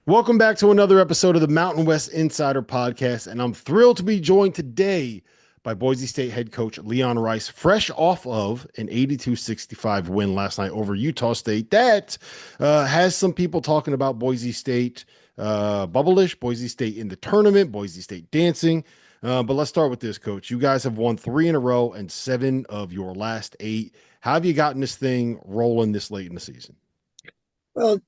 Welcome back to another episode of the Mountain West Insider Podcast, and I'm thrilled to be joined today by Boise State head coach Leon Rice, fresh off of an 82-65 win last night over Utah State. That has some people talking about Boise State bubblish, Boise State in the tournament, Boise State dancing. But let's start with this, Coach. You guys have won 3 in a row and 7 of your last 8. How have you gotten this thing rolling this late in the season? Well,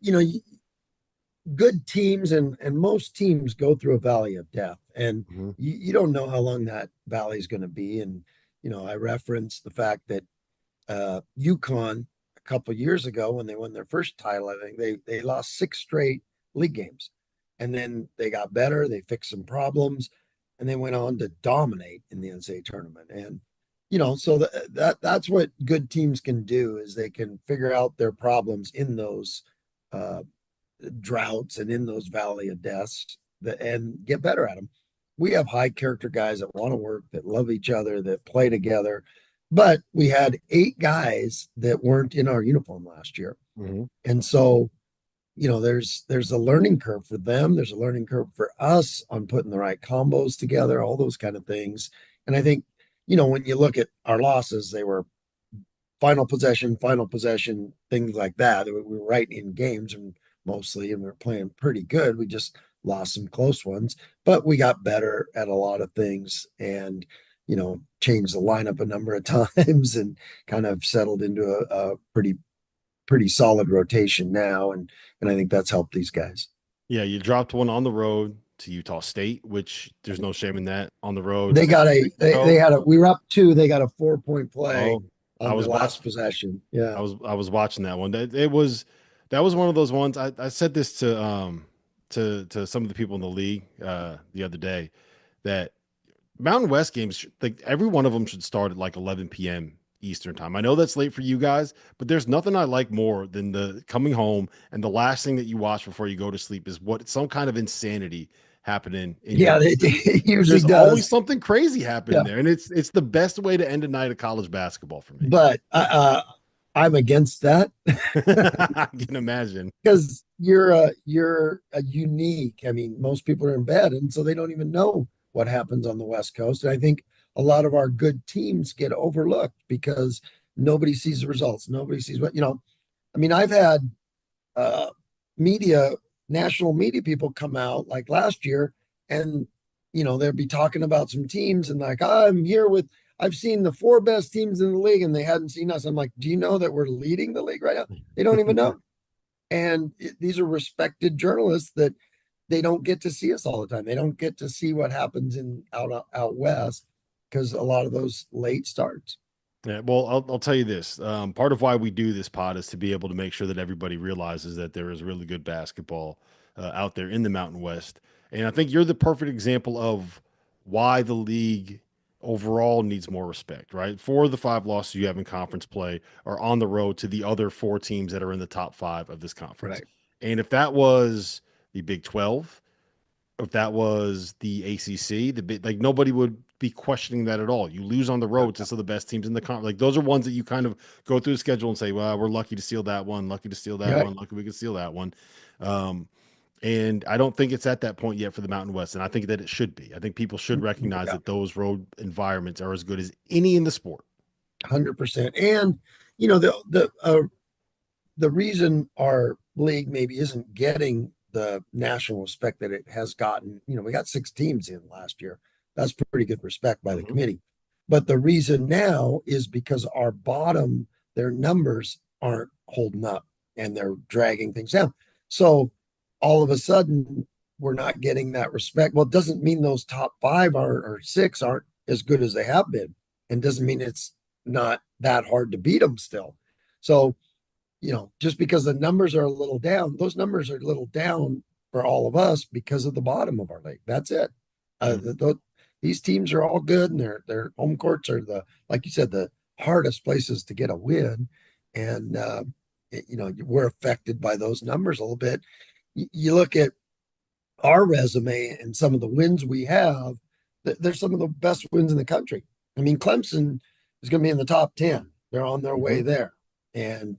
good teams and most teams go through a valley of death, and Mhm. you don't know how long that valley is going to be. And I referenced the fact that UConn a couple of years ago, when they won their first title, I think they lost 6 straight league games, and then they got better. They fixed some problems, and they went on to dominate in the NCAA tournament. And so that's what good teams can do, is they can figure out their problems in those uh, droughts and in those valley of deaths and get better at them. We have high character guys that want to work, that love each other, that play together. But we had 8 guys that weren't in our uniform last year. Mhm. And so, there's a learning curve for them. There's a learning curve for us on putting the right combos together, all those kind of things. And I think, when you look at our losses, they were final possession, things like that. We were right in games and mostly, and we were playing pretty good. We just lost some close ones, but we got better at a lot of things and, changed the lineup a number of times and kind of settled into a pretty solid rotation now. And I think that's helped these guys. Yeah, you dropped one on the road to Utah State, which there's no shame in that. On the road They to got New a they Mexico. had a we were up 2, they got a 4-point play Oh, I on the was watching. last possession. Yeah. I was watching that one. That was one of those ones. I said this to some of the people in the league the other day that Mountain West games, like every one of them should start at like 11 p.m. Eastern time. I know that's late for you guys, but there's nothing I like more than the coming home and the last thing that you watch before you go to sleep is what some kind of insanity happening in your Yeah, building. it usually There's always does. something crazy happening Yeah. there, and it's the best way to end a night of college basketball for me. But I'm against that I can imagine. because you're a unique. I mean, most people are in bed, and so they don't even know what happens on the West Coast. And I think a lot of our good teams get overlooked because nobody sees the results. Nobody sees what. I mean, I've had uh, media, national media people come out like last year, and they'll be talking about some teams and like, I'm here with. I've seen the 4 best teams in the league, and they hadn't seen us. I'm like, do you know that we're leading the league right now? They don't even know. And these are respected journalists that they don't get to see us all the time. They don't get to see what happens in out west because a lot of those late starts. Yeah, well, I'll tell you this. Part of why we do this pod is to be able to make sure that everybody realizes that there is really good basketball out there in the Mountain West. And I think you're the perfect example of why the league overall needs more respect, right? 4 of the 5 losses you have in conference play are on the road to the other 4 teams that are in the top 5 of this conference. Right. And if that was the Big 12, if that was the ACC, the bit like nobody would be questioning that at all. You lose on the road to some of the best teams in the conference. Like those are ones that you kind of go through the schedule and say, well, we're lucky to steal that one, lucky to steal that Yeah. one, lucky we could steal that one. Um, and I don't think it's at that point yet for the Mountain West. And I think that it should be. I think people should recognize Yeah. that those road environments are as good as any in the sport. 100%. And the reason our league maybe isn't getting the national respect that it has gotten, we got 6 teams in last year. That's pretty good respect by the Mhm. committee. But the reason now is because our bottom, their numbers aren't holding up and they're dragging things down. So all of a sudden, we're not getting that respect. Well, it doesn't mean those top 5 or 6 aren't as good as they have been, and doesn't mean it's not that hard to beat them still. So just because the numbers are a little down, those numbers are a little down for all of us because of the bottom of our league. That's it. These teams are all good, and their home courts are like you said, the hardest places to get a win, and we're affected by those numbers a little bit. You look at our resume and some of the wins we have. They're some of the best wins in the country. I mean, Clemson is going to be in the top 10. They're on their way Mhm. there, and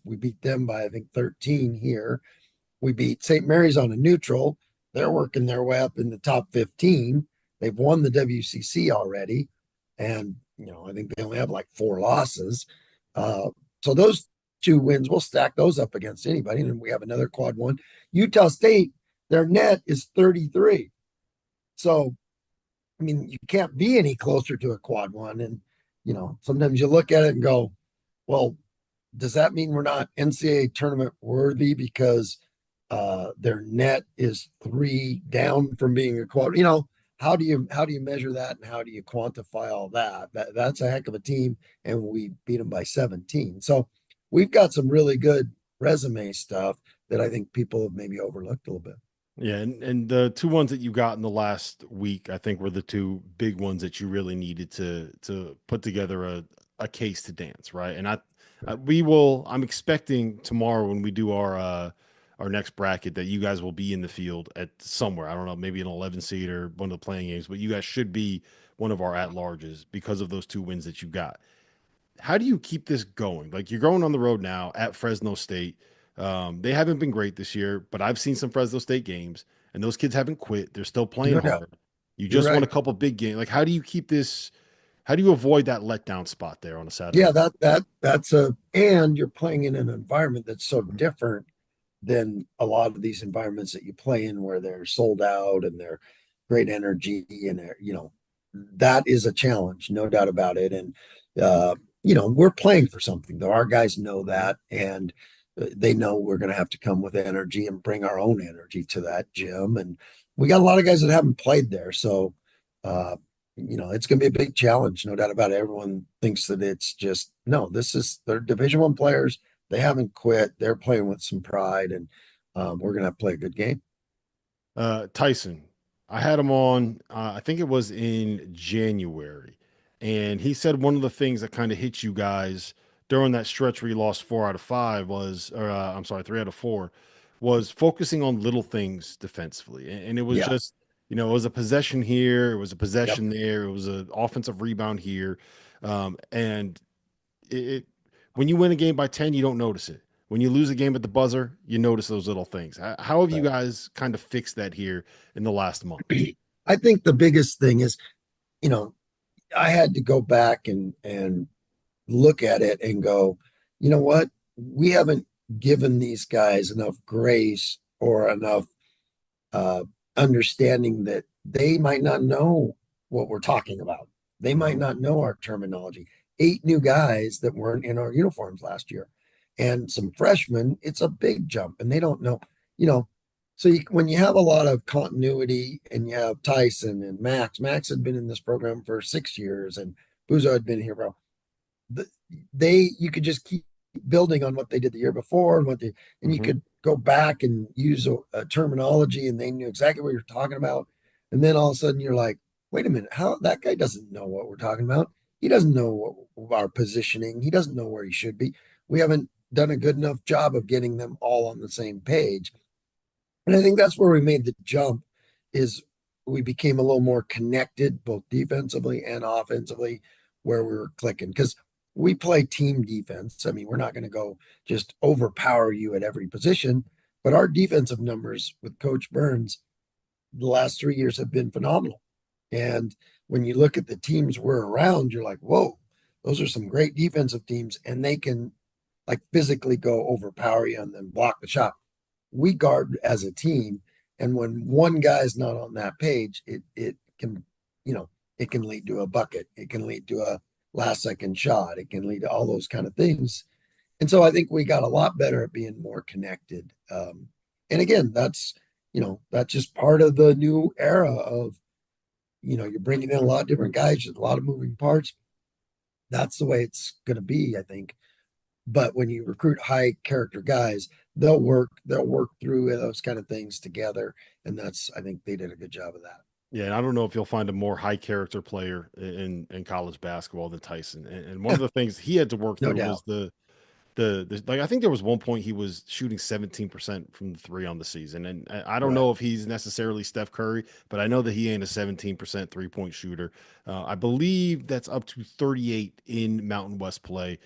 we beat them by I think 13 here. We beat St. Mary's on a neutral. They're working their way up in the top 15. They've won the WCC already. And, I think they only have like 4 losses. So those 2 wins, we'll stack those up against anybody. And we have another quad one. Utah State, their net is 33. So, I mean, you can't be any closer to a quad one. And, sometimes you look at it and go, well, does that mean we're not NCAA tournament worthy because their net is 3 down from being a quad? How do you measure that and how do you quantify all that? That's a heck of a team, and we beat them by 17. So we've got some really good resume stuff that I think people have maybe overlooked a little bit. Yeah, and the two ones that you got in the last week, I think, were the two big ones that you really needed to put together a case to dance, right? And we will. I'm expecting tomorrow when we do our next bracket that you guys will be in the field at somewhere. I don't know, maybe an 11 seed or one of the playing games, but you guys should be one of our at larges because of those two wins that you got. How do you keep this going? Like, you're going on the road now at Fresno State. They haven't been great this year, but I've seen some Fresno State games, and those kids haven't quit. They're still playing No doubt. hard. You You're just won a right. couple big games. Like, how do you keep this? How do you avoid that letdown spot there on a Saturday Yeah, night? and you're playing in an environment that's so different than a lot of these environments that you play in where they're sold out and they're great energy and that is a challenge, no doubt about it. And uh, we're playing for something though. Our guys know that, and they know we're going to have to come with energy and bring our own energy to that gym. And we got a lot of guys that haven't played there, so uh, it's going to be a big challenge, no doubt about it. Everyone thinks that it's just no. They're Division 1 players. They haven't quit. They're playing with some pride, and we're going to play a good game. Tyson, I had him on, I think it was in January, and he said one of the things that kind of hit you guys during that stretch where you lost 4 out of 5 was, or I'm sorry, 3 out of 4, was focusing on little things defensively. And it was Yeah. just, it was a possession here, it was a Yep. possession there, it was an offensive rebound here. And it when you win a game by 10, you don't notice it. When you lose a game at the buzzer, you notice those little things. How have you Right. guys kind of fixed that here in the last month? I think the biggest thing is, you know, I had to go back and look at it and go, you know what? We haven't given these guys enough grace or enough uh, understanding that they might not know what we're talking about. They might Mhm. not know our terminology. 8 new guys that weren't in our uniforms last year, and some freshmen. It's a big jump, and they don't know. You know, so when you have a lot of continuity, and you have Tyson and Max had been in this program for 6 years, and Buzo had been here for you could just keep building on what they did the year before and you Mhm. could go back and use a terminology and they knew exactly what you're talking about. And then all of a sudden you're like, wait a minute, how that guy doesn't know what we're talking about. He doesn't know our positioning. He doesn't know where he should be. We haven't done a good enough job of getting them all on the same page. And I think that's where we made the jump is we became a little more connected both defensively and offensively where we were clicking because we play team defense. I mean, we're not going to go just overpower you at every position, but our defensive numbers with Coach Burns the last 3 years have been phenomenal. And when you look at the teams we're around, you're like, whoa, those are some great defensive teams, and they can like physically go overpower you and then block the shot. We guard as a team, and when one guy's not on that page, it can, it can lead to a bucket. It can lead to a last second shot. It can lead to all those kind of things. And so I think we got a lot better at being more connected. And again, that's just part of the new era of, you're bringing in a lot of different guys, a lot of moving parts. That's the way it's going to be, I think. But when you recruit high character guys, they'll work through those kind of things together. And I think they did a good job of that. Yeah, and I don't know if you'll find a more high character player in college basketball than Tyson. And one of the things he had to work No through doubt. was the like, I think there was one point he was shooting 17% from the three on the season. And I don't Right. know if he's necessarily Steph Curry, but I know that he ain't a 17% 3-point shooter. I believe that's up to 38 in Mountain West play.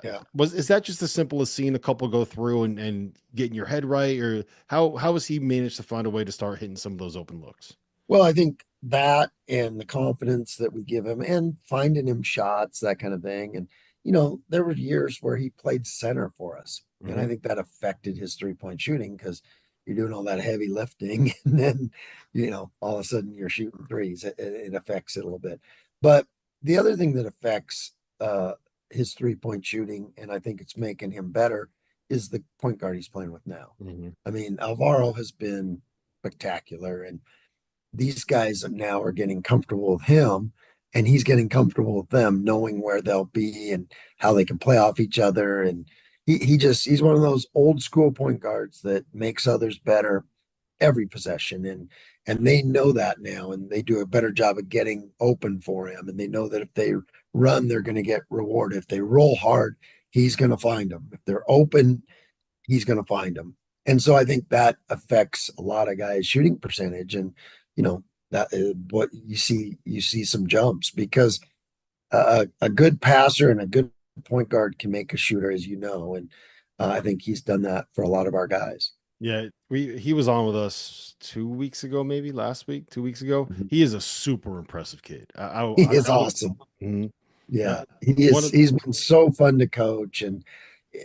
Yeah. Is that just as simple as seeing a couple go through and getting your head right, or how has he managed to find a way to start hitting some of those open looks? Well, I think that and the confidence that we give him and finding him shots, that kind of thing. And, there were years where he played center for us. And I Hmm. think that affected his 3-point shooting because you're doing all that heavy lifting. And then, all of a sudden you're shooting threes. It affects it a little bit. But the other thing that affects his 3-point shooting, and I think it's making him better, is the point guard he's playing with now. Hmm. I mean, Alvaro has been spectacular. And these guys now are getting comfortable with him and he's getting comfortable with them, knowing where they'll be and how they can play off each other. And he's one of those old school point guards that makes others better every possession. And they know that now, and they do a better job of getting open for him. And they know that if they run, they're going to get rewarded. If they roll hard, he's going to find them. If they're open, he's going to find them. And so I think that affects a lot of guys' shooting percentage. And, that is what you see some jumps because a good passer and a good point guard can make a shooter, as you know. And I think he's done that for a lot of our guys. Yeah, he was on with us 2 weeks ago, maybe last week, 2 weeks ago. Mhm. He is a super impressive kid. He I is that was awesome. mhm. Yeah, uh, he one is. of He's been so fun to coach. And,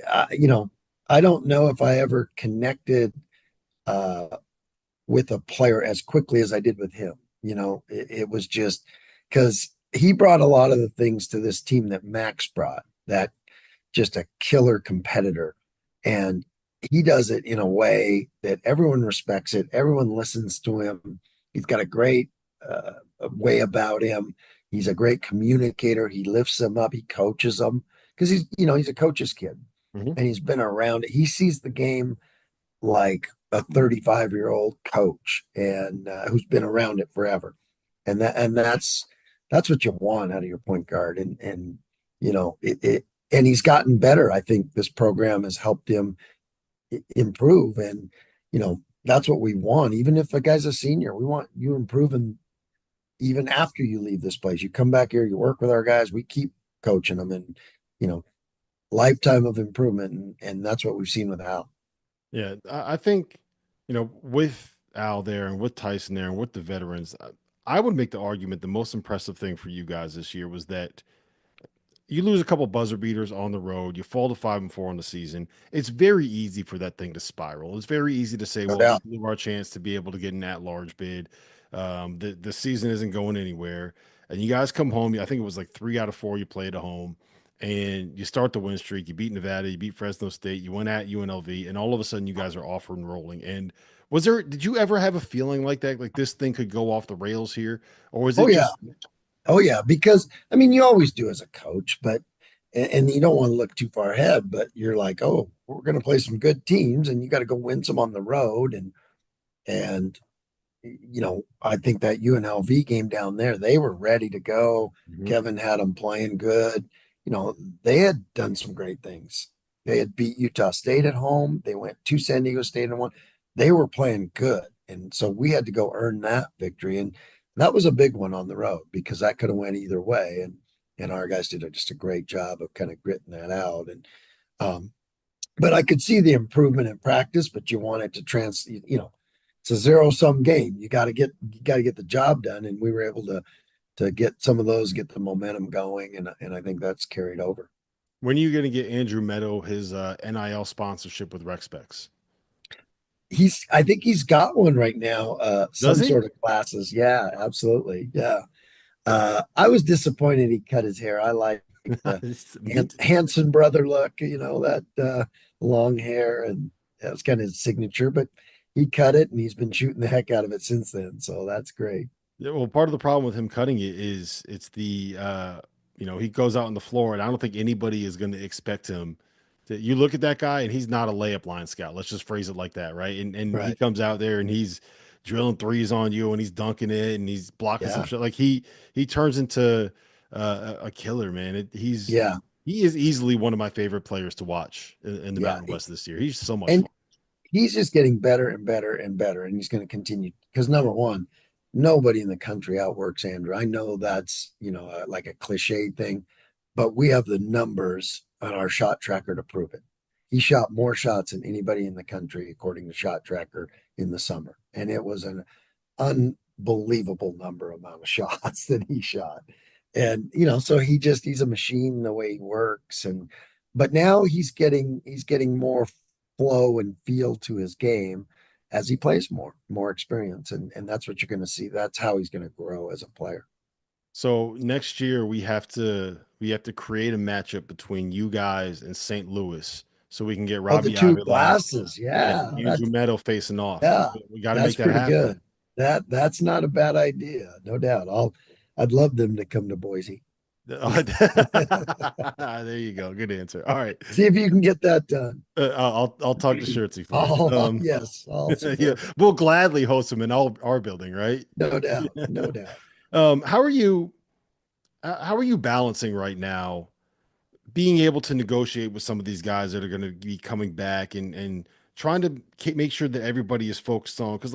uh, you know, I don't know if I ever connected uh, with a player as quickly as I did with him. It was just because he brought a lot of the things to this team that Max brought, that just a killer competitor. And he does it in a way that everyone respects it. Everyone listens to him. He's got a great way about him. He's a great communicator. He lifts them up. He coaches them because he's a coach's kid Mhm. and he's been around it. He sees the game like a 35-year-old coach and who's been around it forever. And that's what you want out of your point guard. And and he's gotten better. I think this program has helped him improve. And that's what we want. Even if a guy's a senior, we want you improving even after you leave this place. You come back here, you work with our guys, we keep coaching them, and you know, lifetime of improvement. And that's what we've seen with Al. Yeah, I think, with Al there and with Tyson there and with the veterans, I would make the argument the most impressive thing for you guys this year was that you lose a couple buzzer beaters on the road, you fall to 5-4 on the season. It's very easy for that thing to spiral. It's very easy to say, No well, we doubt. blew our chance to be able to get an at-large bid. The season isn't going anywhere. And you guys come home. I think it was like 3 out of 4 you played at home, and you start the win streak. You beat Nevada, you beat Fresno State, you went at UNLV, and all of a sudden you guys are off and rolling. And did you ever have a feeling like that, like this thing could go off the rails here, or was Oh it yeah. just Oh yeah, because I mean, you always do as a coach, but and you don't want to look too far ahead, but you're like, oh, we're going to play some good teams, and you got to go win some on the road, and I think that UNLV game down there, they were ready to go. Mhm. Kevin had them playing good. They had done some great things. They had beat Utah State at home. They went to San Diego State and won. They were playing good. And so we had to go earn that victory. And that was a big one on the road because that could have went either way. And our guys did just a great job of kind of gritting that out. And um, but I could see the improvement in practice, but you want it to it's a zero-sum game. You got to get the job done. And we were able to get some of those, get the momentum going, and I think that's carried over. when are you going to get Andrew Meadow his NIL sponsorship with RecSpecs? I think he's got one right now, Does some he? sort of classes. Yeah, absolutely. Yeah. I was disappointed he cut his hair. I like the Me too. Hanson brother look, that long hair, and that was kind of his signature, but he cut it and he's been shooting the heck out of it since then. So that's great. Yeah, well, part of the problem with him cutting it is it's he goes out on the floor, and I don't think anybody is going to expect him to. You look at that guy, and he's not a layup line scout. Let's just phrase it like that, right? And he Right. comes out there and he's drilling threes on you, and he's dunking it, and he's blocking some Yeah. shit. Like he turns into a killer, man. Yeah. He is easily one of my favorite players to watch in the Yeah. Mountain West this year. He's so much And fun. he's just getting better and better and better. And he's going to continue because number one, nobody in the country outworks Andrew. I know that's, like a cliche thing, but we have the numbers on our shot tracker to prove it. He shot more shots than anybody in the country, according to Shot Tracker, in the summer. And it was an unbelievable amount of shots that he shot. And so he's a machine the way he works. But now he's getting more flow and feel to his game as he plays more experience. And that's what you're going to see. That's how he's going to grow as a player. So next year we have to create a matchup between you guys and St. Louis so we can get Oh, the Robbie two Avila classes. and Yeah. Juju Meadow facing off. Yeah, We got to that's make that pretty happen. good. That's not a bad idea, no doubt. I'd love them to come to Boise. There you go. Good answer. All right. See if you can get that done. I'll talk to Shirtsy for you. Yes, I'll Yeah, support it. we'll gladly host him in our building, right? No doubt, no doubt. How are you? How are you balancing right now? Being able to negotiate with some of these guys that are going to be coming back and trying to make sure that everybody is focused on because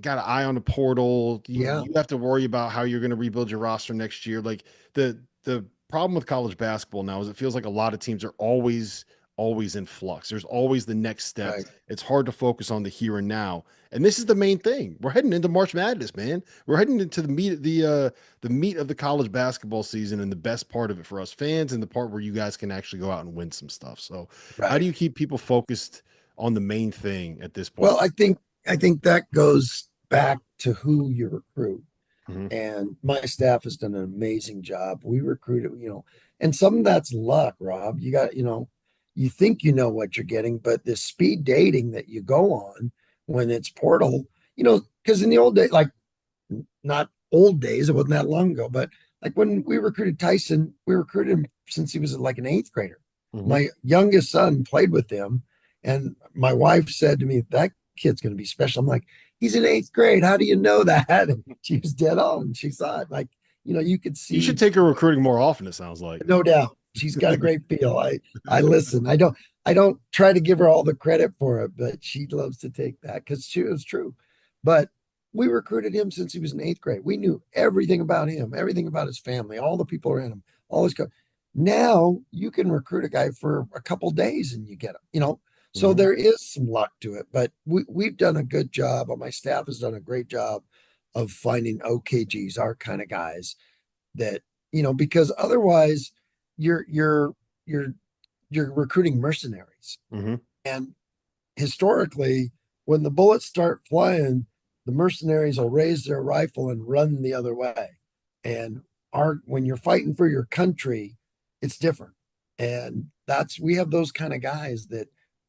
got an eye on the portal. Yeah, You have to worry about how you're going to rebuild your roster next year. Like the problem with college basketball now is it feels like a lot of teams are always in flux. There's always the next step. right. It's hard to focus on the here and now. And this is the main thing. We're heading into March Madness, man. We're heading into the meat of the college basketball season and the best part of it for us fans and the part where you guys can actually go out and win some stuff. So, how do Right. you keep people focused on the main thing at this point? Well, I think that goes back to who you recruit. Mhm. And my staff has done an amazing job. We recruited, and some of that's luck, Rob. You think you know what you're getting, but the speed dating that you go on when it's portal, because in the old days, like not old days, it wasn't that long ago, but like when we recruited Tyson, we recruited him since he was like an eighth grader. Mhm. My youngest son played with him, and my wife said to me, "That kid's going to be special." I'm like, "He's in eighth grade. How do you know that?" And she was dead on. She saw it. Like, you could You should see, take her recruiting more often, it sounds like. no doubt. She's got a great feel. I listen. I don't try to give her all the credit for it, but she loves to take that because she was true. But we recruited him since he was in eighth grade. We knew everything about him, everything about his family, all the people around him, all his now you can recruit a guy for a couple days and you get him. So Mhm. there is some luck to it, but we've done a good job. My staff has done a great job of finding OKGs, our kind of guys that, because otherwise you're you're you're you're recruiting mercenaries. Mhm. And historically, when the bullets start flying, the mercenaries will raise their rifle and run the other way. And when you're fighting for your country, it's different. And we have those kind of guys that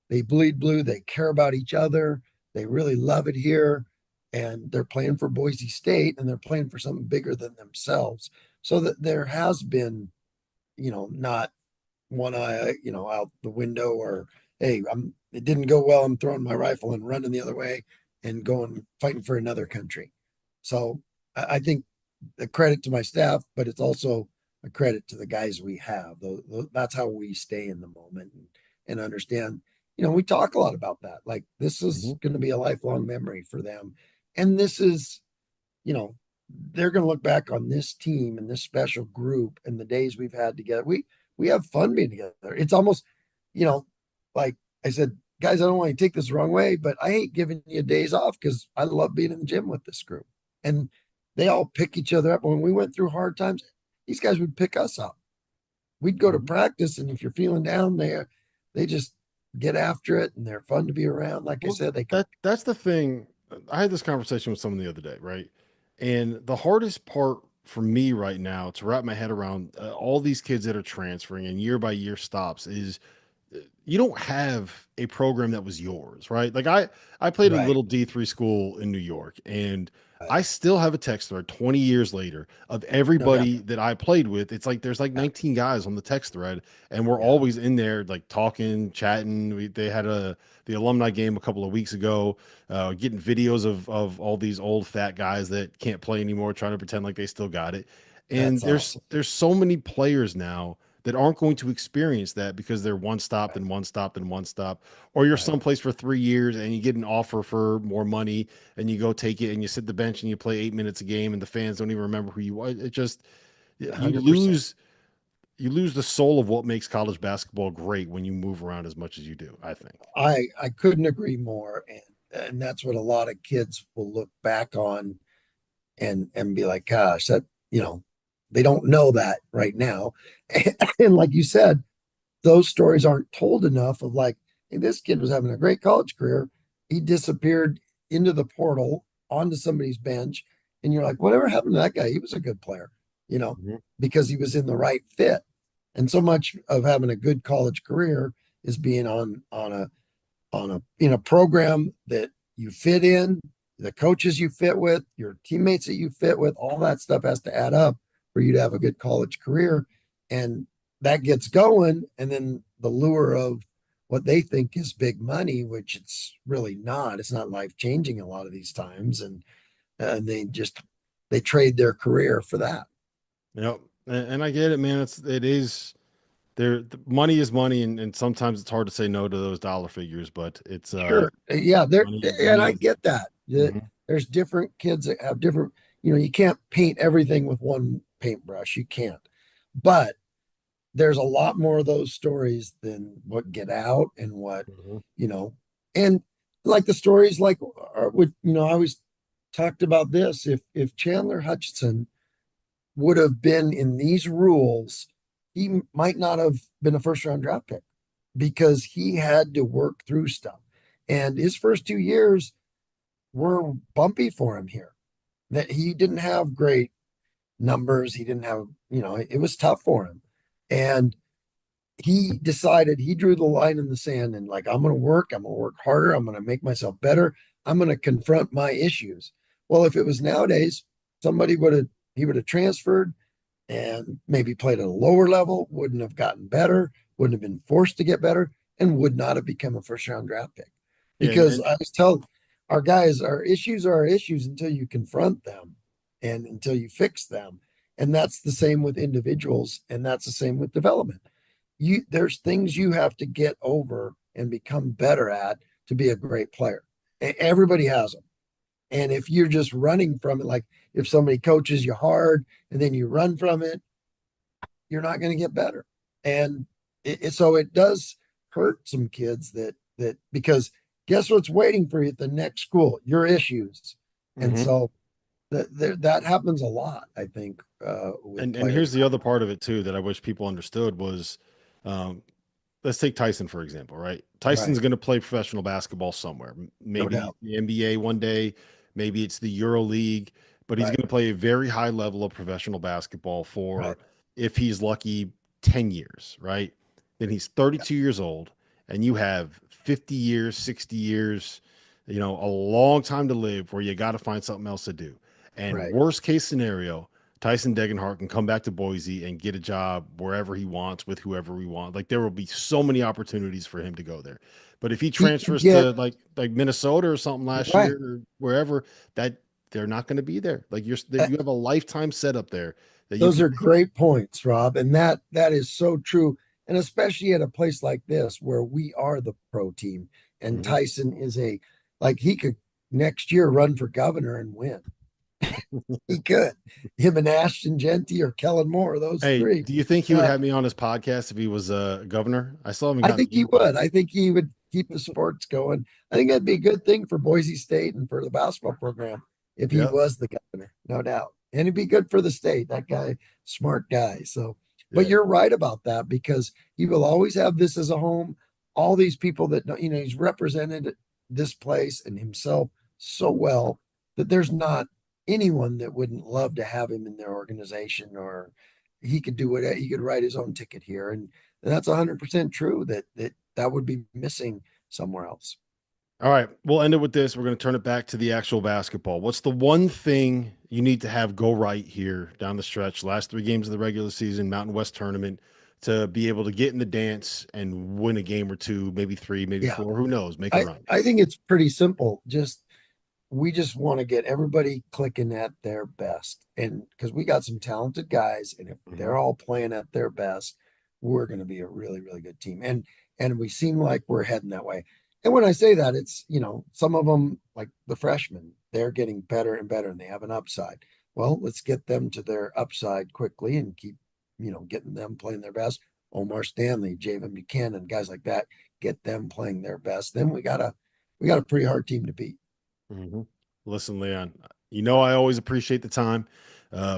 they bleed blue, they care about each other, they really love it here, and they're playing for Boise State and they're playing for something bigger than themselves. So that there has been, not one eye, out the window, or hey, it didn't go well. I'm throwing my rifle and running the other way and going fighting for another country. So I think a credit to my staff, but it's also a credit to the guys we have. That's how we stay in the moment and understand. We talk a lot about that. Like this is Mhm. going to be a lifelong memory for them, and this is, you know, they're going to look back on this team and this special group and the days we've had together. We have fun being together. It's almost, you know, like I said, guys, I don't want you to take this the wrong way, but I hate giving you days off because I love being in the gym with this group. And they all pick each other up. When we went through hard times, these guys would pick us up. We'd go to Mhm. practice, and if you're feeling down there, they just get after it and they're fun to be around. Like I Well, said, they can. that's the thing. I had this conversation with someone the other day, right? And the hardest part for me right now to wrap my head around all these kids that are transferring and year by year stops is you don't have a program that was yours, right? Like I played at a Right. little D3 school in New York and Right. I still have a text thread 20 years later of No doubt. everybody that I played with. It's like there's like Yeah. 19 guys on the text thread and we're Yeah. always in there like talking, chatting. They had the alumni game a couple of weeks ago, getting videos of all these old fat guys that can't play anymore, trying to pretend like they still got it. And That's there's awesome. there's so many players now that aren't going to experience that because they're one stop Right. and one stop and one stop, or you're Right. someplace for 3 years and you get an offer for more money and you go take it and you sit the bench and you play 8 minutes a game and the fans don't even remember who you are. It just you 100%. lose you lose the soul of what makes college basketball great when you move around as much as you do, I think. I couldn't agree more, and that's what a lot of kids will look back on and be like, gosh, that they don't know that right now, and like you said, those stories aren't told enough of like, hey, this kid was having a great college career. He disappeared into the portal onto somebody's bench. And you're like, whatever happened to that guy? He was a good player, you know, Mhm. because he was in the right fit. And so much of having a good college career is being on a in a program that you fit in, the coaches you fit with, your teammates that you fit with, all that stuff has to add up for you to have a good college career. And that gets going. And then the lure of what they think is big money, which it's really not. It's not life changing a lot of these times. And they trade their career for that. Yep. And I get it, man. It is there. The money is money, and sometimes it's hard to say no to those dollar figures. But it's Sure. Yeah, there and money I is. get that. Mhm. There's different kids that have different, you can't paint everything with one paintbrush. You can't. But there's a lot more of those stories than what get out and what, Mhm. you know, and like the stories like would, I always talked about this. If Chandler Hutchinson would have been in these rules, he might not have been a first round draft pick because he had to work through stuff. And his first 2 years were bumpy for him here. That he didn't have great numbers. He didn't have, it was tough for him. And he decided he drew the line in the sand and like, I'm going to work harder. I'm going to make myself better. I'm going to confront my issues. Well, if it was nowadays, he would have transferred and maybe played at a lower level, wouldn't have gotten better, wouldn't have been forced to get better, and would not have become a first round draft pick. Yeah, Because I always tell our guys, our issues are our issues until you confront them and until you fix them. And that's the same with individuals, and that's the same with development. There's things you have to get over and become better at to be a great player. Everybody has them. And if you're just running from it, like if somebody coaches you hard and then you run from it, you're not going to get better. And so it does hurt some kids that because guess what's waiting for you at the next school? Your issues. And hmm so that happens a lot, I think, with and players. here's the other part of it too that I wish people understood was, um, let's take Tyson for example, right? Right. Tyson's going to play professional basketball somewhere, No maybe doubt. the NBA one day, maybe it's the Euro League, but he's Right. going to play a very high level of professional basketball Right. for, if he's lucky, 10 years, right? Then he's Yeah. 32 years old, and you have 50 years, 60 years, a long time to live where you got to find something else to do. And Right. worst case scenario, Tyson Degenhart can come back to Boise and get a job wherever he wants with whoever he wants. Like there will be so many opportunities for him to go there. But if he He could transfers get to like Minnesota or something last right. year or wherever, that they're not going to be there. Like Uh, you have a lifetime setup there that you Those can. are great points, Rob. And that is so true. And especially at a place like this where we are the pro team and Mhm. Tyson is like he could next year run for governor and win. He could. Him and Ashton Genty or Kellen Moore, those Hey, three. do you think he would Uh, have me on his podcast if he was a governor? I still haven't I gotten think the he invite. would. I think he would keep the sports going. I think that'd be a good thing for Boise State and for the basketball program if he Yep. was the governor, no doubt. And it'd be good for the state. That guy, smart guy. So, but Yeah. you're right about that because he will always have this as a home. All these people that know, he's represented this place and himself so well that there's not anyone that wouldn't love to have him in their organization or he could do it. He could write his own ticket here. And that's 100% true that would be missing somewhere else. All right, we'll end it with this. We're going to turn it back to the actual basketball. What's the one thing you need to have go right here down the stretch, last three games of the regular season, Mountain West tournament, to be able to get in the dance and win a game or two, maybe three, maybe Yeah. four, who knows, make a I, run. I think it's pretty simple. We just want to get everybody clicking at their best. And because we got some talented guys, and if Mhm. they're all playing at their best, we're going to be a really, really good team. And we seem like we're heading that way. And when I say that, it's, some of them, like the freshmen, they're getting better and better and they have an upside. Well, let's get them to their upside quickly and keep getting them playing their best. Omar Stanley, Javen Buchanan, guys like that, get them playing their best. Then we got a pretty hard team to beat. Mm-hmm. Listen, Leon, I always appreciate the time.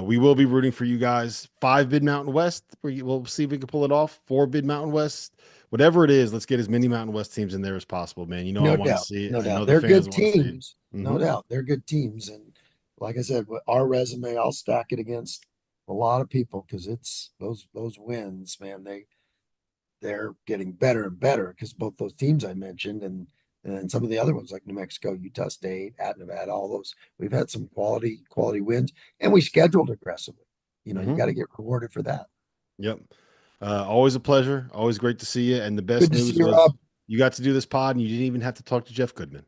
We will be rooting for you guys. 5 Mid Mountain West. We'll see if we can pull it off. 4 Mid Mountain West. Whatever it is, let's get as many Mountain West teams in there as possible, man. I No want to doubt, see it. no I know doubt. the They're fans good want to see it. teams. No Mm-hmm. doubt. They're good teams. And like I said, with our resume, I'll stack it against a lot of people because it's those wins, man. They're getting better and better because both those teams I mentioned and some of the other ones like New Mexico, Utah State, at Nevada, all those we've had some quality wins and we scheduled aggressively. You Mm-hmm. got to get rewarded for that. Yep. Always a pleasure. Always great to see you. And the Good best to see news you, was Rob. you got to do this pod and you didn't even have to talk to Jeff Goodman.